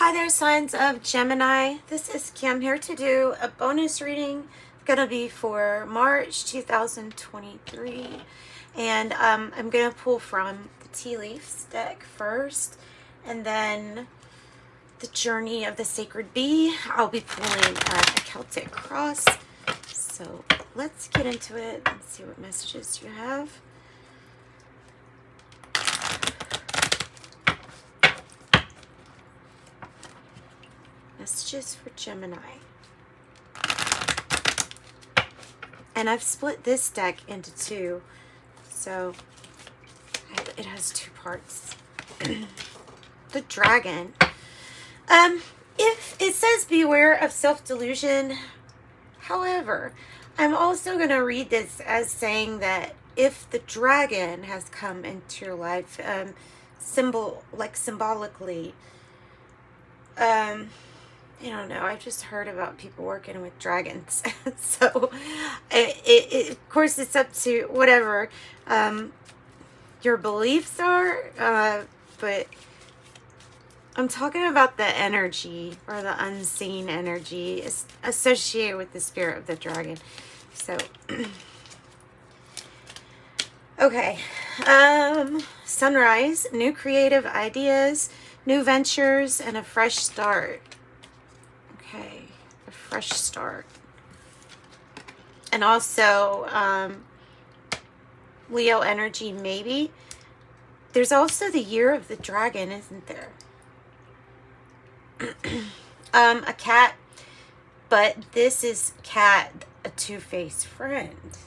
Hi there, signs of Gemini. This is Kim here to do a bonus reading. It's going to be for March 2023. And I'm going to pull from the Tea Leaves deck first, and then the Journey of the Sacred Bee. I'll be pulling a Celtic cross. So let's get into it and see what messages you have. Messages for Gemini. And I've split this deck into two, so it has two parts. The Dragon. If it says beware of self-delusion, however, I'm also going to read this as saying that if the dragon has come into your life, symbolically, I don't know. I just heard about people working with dragons. So, of course, it's up to whatever your beliefs are. But I'm talking about the energy or the unseen energy associated with the spirit of the dragon. So, okay. Sunrise, new creative ideas, new ventures, and a fresh start. Okay, a fresh start. And also, Leo energy, maybe. There's also the year of the dragon, isn't there? A cat, but this is cat, a two-faced friend.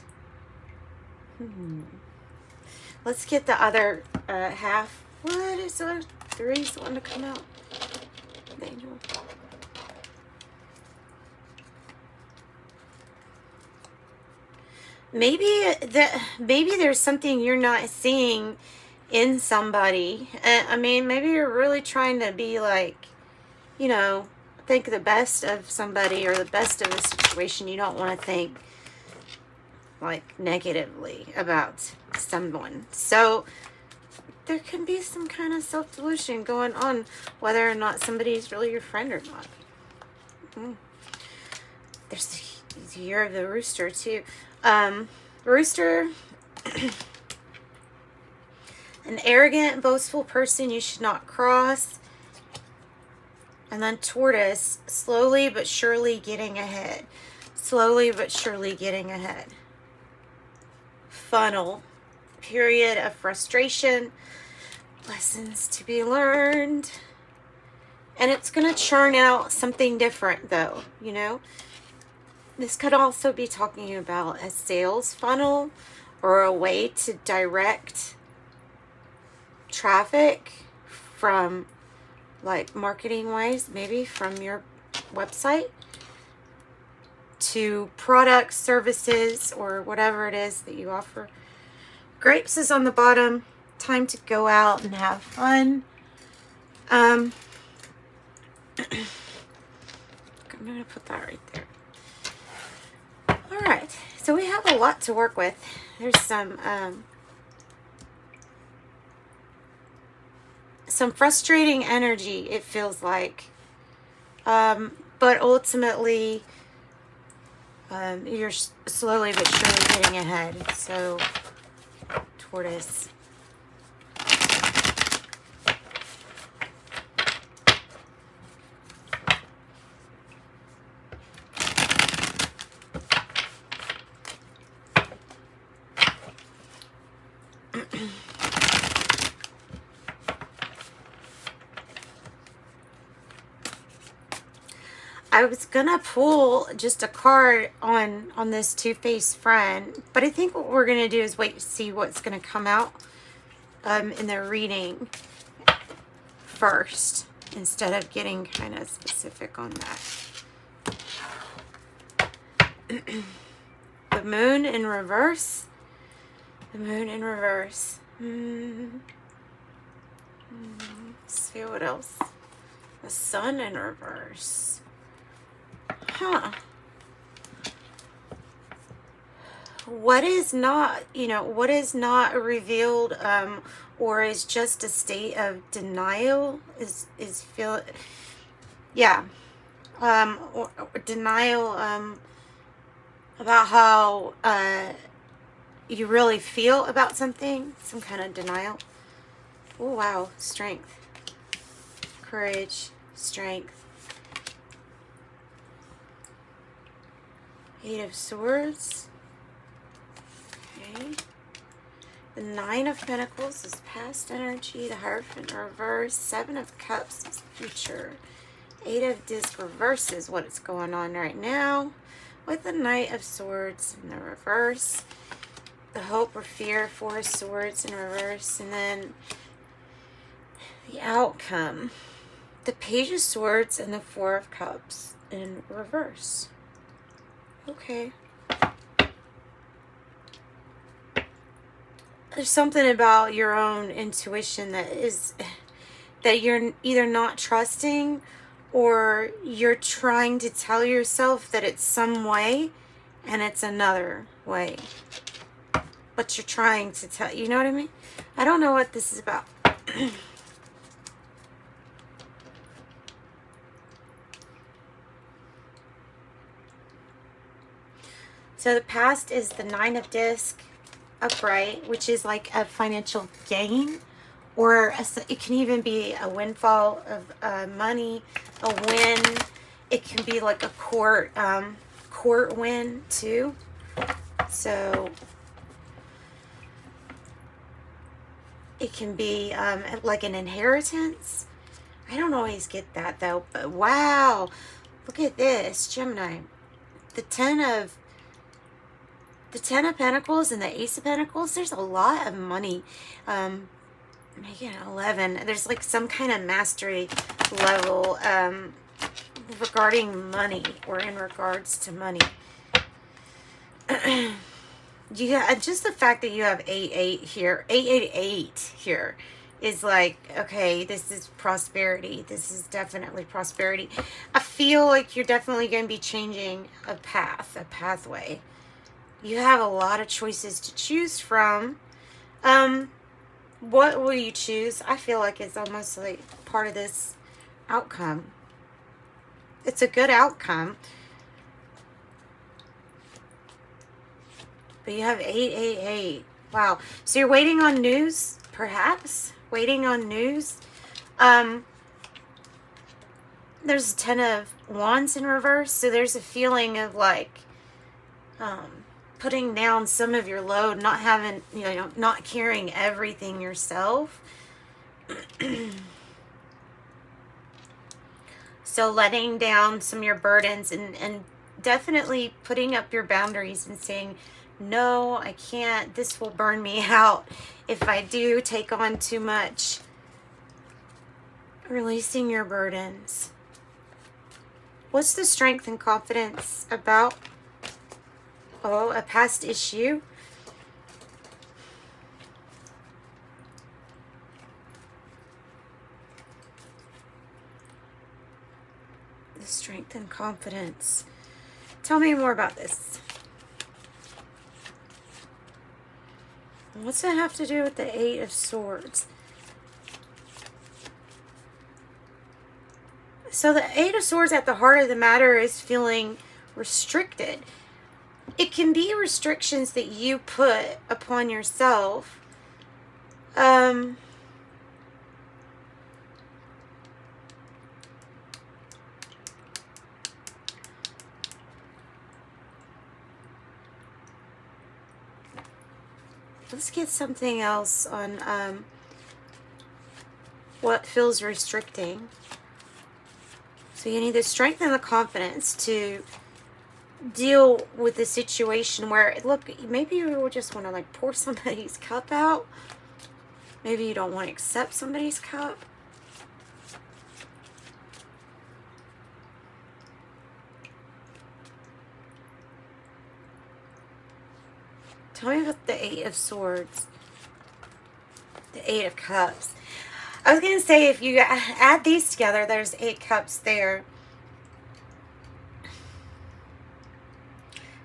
Let's get the other half. What is the three's one to come out? The angel. Maybe there's something you're not seeing in somebody. I mean, maybe you're really trying to be like, you know, think the best of somebody or the best of a situation. You don't want to think like negatively about someone. So there can be some kind of self-delusion going on, whether or not somebody's really your friend or not. There's the year of the rooster too. Rooster, an arrogant, boastful person you should not cross. And then tortoise, slowly but surely getting ahead. Slowly but surely getting ahead. Funnel, period of frustration, lessons to be learned. And it's going to churn out something different though, you know. This could also be talking about a sales funnel or a way to direct traffic from, like, marketing wise, maybe from your website to products, services, or whatever it is that you offer. Grapes is on the bottom. Time to go out and have fun. I'm going to put that right there. All right, so we have a lot to work with. There's some frustrating energy, it feels like. But ultimately, you're slowly but surely getting ahead. So, tortoise. I was gonna pull just a card on this two-faced friend, but I think what we're gonna do is wait to see what's gonna come out in the reading first, instead of getting kind of specific on that. The moon in reverse. The moon in reverse. Let's see what else. The sun in reverse. Huh. What is not, what is not revealed or is just a state of denial is Yeah. Or denial, about how, you really feel about something. Some kind of denial. Oh, wow. Strength. Courage. Strength. Eight of Swords. Okay. The Nine of Pentacles is past energy. The Hierophant reverse. Seven of Cups is future. Eight of Disc reverse is what is going on right now. With the Knight of Swords in the reverse. The Hope or Fear, Four of Swords in reverse. And then the outcome. The Page of Swords and the Four of Cups in reverse. Okay. There's something about your own intuition that you're either not trusting, or you're trying to tell yourself that it's some way and it's another way. But you're trying to tell, you know what I mean? I don't know what this is about. So the past is the Nine of Disc upright, which is like a financial gain, or it can even be a windfall of money, a win. It can be like a court win too. So it can be like an inheritance. I don't always get that though, but wow, look at this, Gemini. The Ten of Pentacles and the Ace of Pentacles, there's a lot of money. Making 11. There's like some kind of mastery level regarding money, or in regards to money. Yeah, just the fact that you have 8 here, 888 here is like, okay, this is prosperity. This is definitely prosperity. I feel like you're definitely going to be changing a pathway. You have a lot of choices to choose from. What will you choose? I feel like it's almost like part of this outcome. It's a good outcome. But you have 888. Wow. So you're waiting on news, perhaps? Waiting on news. There's a Ten of Wands in reverse. So there's a feeling of like, putting down some of your load, not having, not carrying everything yourself. So letting down some of your burdens, and definitely putting up your boundaries and saying, no, I can't. This will burn me out if I do take on too much. Releasing your burdens. What's the strength and confidence about? Oh, a past issue. The strength and confidence. Tell me more about this. What's that have to do with the Eight of Swords? So the Eight of Swords at the heart of the matter is feeling restricted. It can be restrictions that you put upon yourself. Let's get something else on what feels restricting. So you need the strength and the confidence to deal with the situation where, look, maybe you just want to like pour somebody's cup out. Maybe you don't want to accept somebody's cup. Tell me about the Eight of Swords. The Eight of Cups. I was going to say, if you add these together, there's 8 cups there.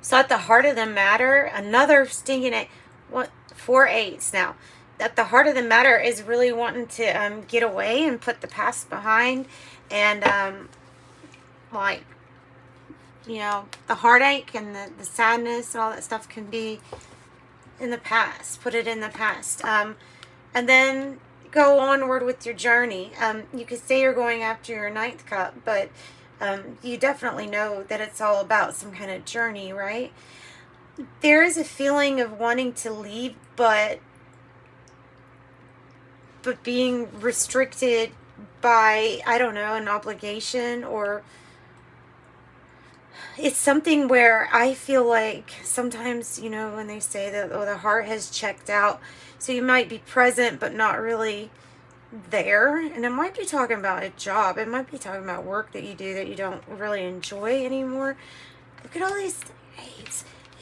So at the heart of the matter, another stinking 8. What? 4 8s now. At the heart of the matter is really wanting to get away and put the past behind, and like, you know, the heartache and the sadness and all that stuff can be in the past. Put it in the past. And then go onward with your journey. You could say you're going after your ninth cup, but you definitely know that it's all about some kind of journey, right? There is a feeling of wanting to leave, but being restricted by, I don't know, an obligation, or it's something where I feel like sometimes, you know, when they say that, oh, the heart has checked out, so you might be present but not really there. And it might be talking about a job, it might be talking about work that you do that you don't really enjoy anymore. Look at all these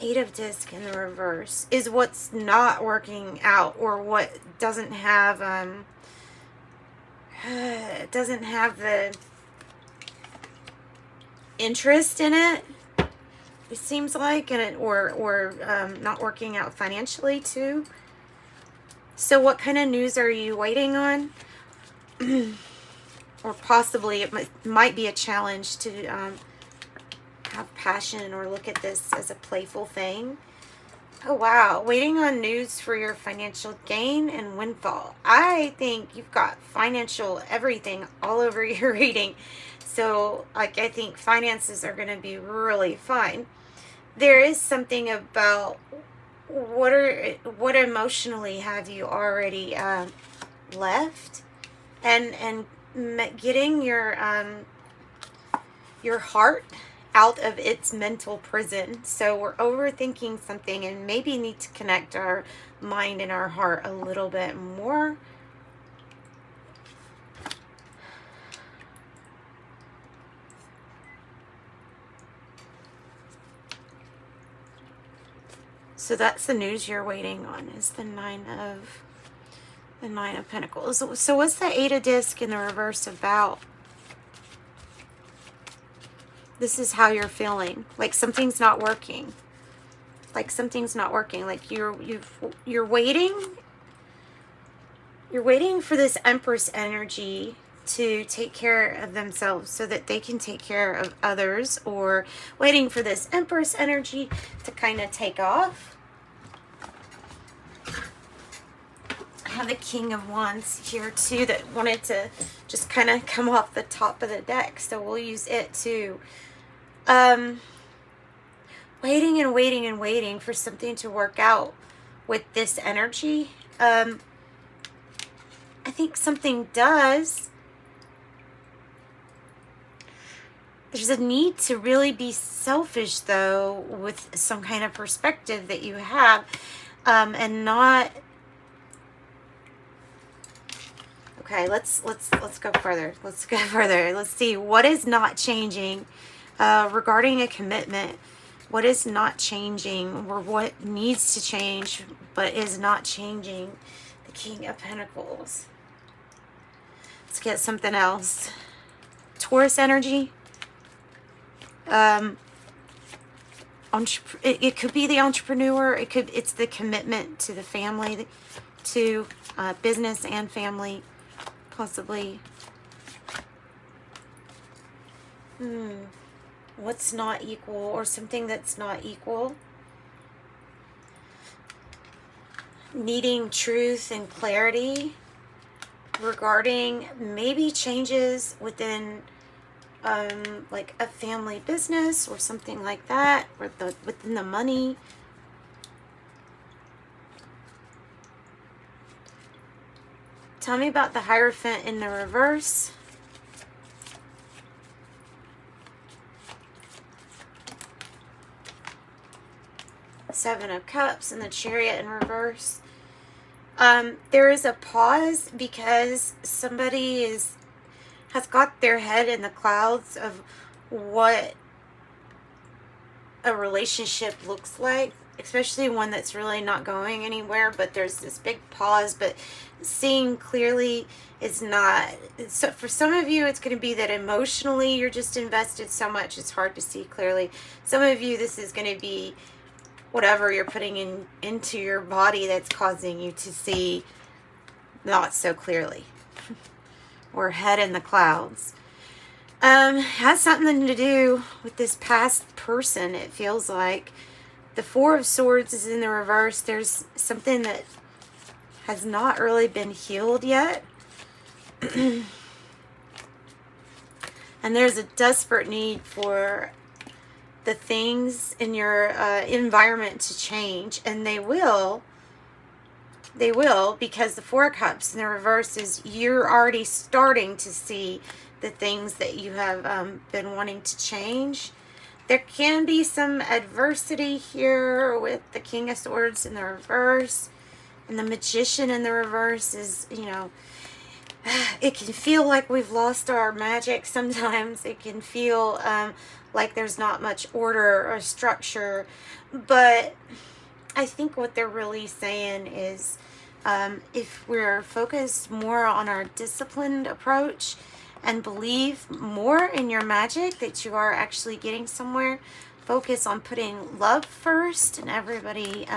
eight of disc in the reverse is what's not working out, or what doesn't have the interest in it, it seems like, and or not working out financially too. So what kind of news are you waiting on? Or possibly it might be a challenge to have passion or look at this as a playful thing. Oh wow, waiting on news for your financial gain and windfall. I think you've got financial everything all over your reading. So like, I think finances are going to be really fine. There is something about what emotionally have you already left, and getting your heart out of its mental prison. So we're overthinking something and maybe need to connect our mind and our heart a little bit more. So that's the news you're waiting on, is the Nine of Pentacles. So what's the Eight of Disc in the reverse about? This is how you're feeling. Like something's not working. Like something's not working. Like you're waiting. You're waiting for this Empress energy to take care of themselves so that they can take care of others, or waiting for this Empress energy to kind of take off. I have the King of Wands here too that wanted to just kind of come off the top of the deck, so we'll use it too. Waiting and waiting and waiting for something to work out with this energy. I think something does. There's a need to really be selfish though, with some kind of perspective that you have, and not. Okay, let's go further. Let's go further. Let's see what is not changing regarding a commitment. What is not changing, or what needs to change but is not changing? The King of Pentacles. Let's get something else. Taurus energy. It could be the entrepreneur. It's the commitment to the family, to business and family, possibly. What's not equal, or something that's not equal? Needing truth and clarity regarding maybe changes within like a family business or something like that, or within the money. Tell me about the Hierophant in the reverse. Seven of Cups and the Chariot in reverse. There is a pause because somebody has got their head in the clouds of what a relationship looks like, especially one that's really not going anywhere, but there's this big pause. But seeing clearly is not. So for some of you, it's going to be that emotionally you're just invested so much it's hard to see clearly. Some of you, this is going to be whatever you're putting into your body that's causing you to see not so clearly. Or head in the clouds. Has something to do with this past person, it feels like. The Four of Swords is in the reverse. There's something that has not really been healed yet. And there's a desperate need for the things in your environment to change. And they will. They will, because the Four of Cups in the reverse is you're already starting to see the things that you have been wanting to change. There can be some adversity here with the King of Swords in the reverse. And the Magician in the reverse is, you know, it can feel like we've lost our magic sometimes. It can feel like there's not much order or structure. But I think what they're really saying is if we're focused more on our disciplined approach and believe more in your magic, that you are actually getting somewhere. Focus on putting love first, and everybody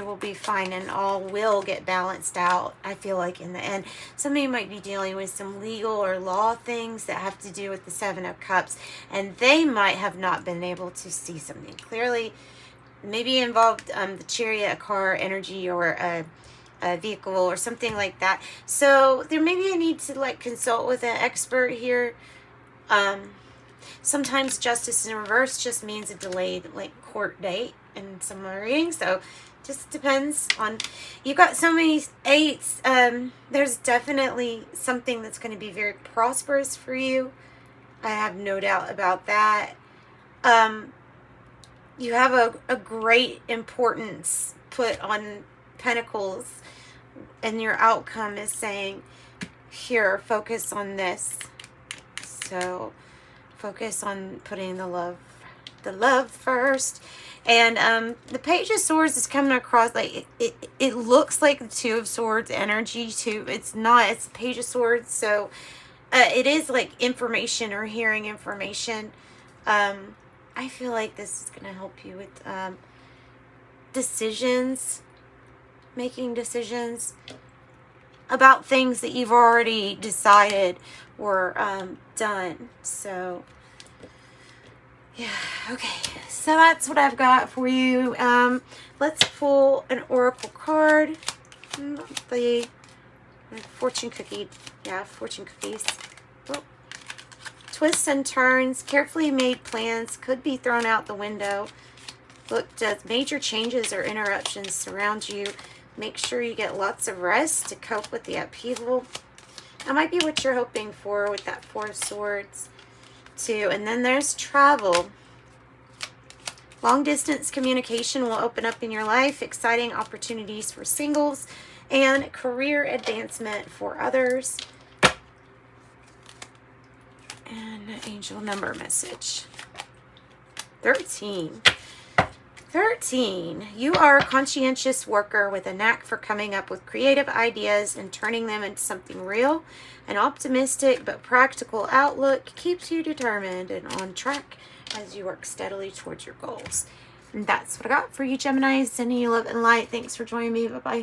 will be fine, and all will get balanced out, I feel like, in the end. Somebody might be dealing with some legal or law things that have to do with the Seven of Cups, and they might have not been able to see something clearly. Maybe involved the Chariot, a car, energy, or a vehicle or something like that. So there may be a need to like consult with an expert here. Sometimes justice in reverse just means a delayed like court date in some readings. So just depends on, you've got so many eights. There's definitely something that's going to be very prosperous for you. I have no doubt about that. You have a great importance put on Pentacles, and your outcome is saying, here, focus on this. So focus on putting the love first. And the Page of Swords is coming across like it looks like the Two of Swords energy too. It's not. It's the Page of Swords. So it is like information or hearing information. I feel like this is going to help you with decisions, making decisions about things that you've already decided were done. So yeah, okay. So that's what I've got for you. Let's pull an oracle card. The fortune cookie. Yeah, fortune cookies. Oh. Twists and turns, carefully made plans could be thrown out the window. Look, does major changes or interruptions surround you? Make sure you get lots of rest to cope with the upheaval. That might be what you're hoping for with that Four of Swords too. And then there's travel. Long distance communication will open up in your life. Exciting opportunities for singles and career advancement for others. And angel number message. 13. 13. You are a conscientious worker with a knack for coming up with creative ideas and turning them into something real. An optimistic but practical outlook keeps you determined and on track as you work steadily towards your goals. And that's what I got for you, Gemini. Sending you love and light. Thanks for joining me. Bye-bye.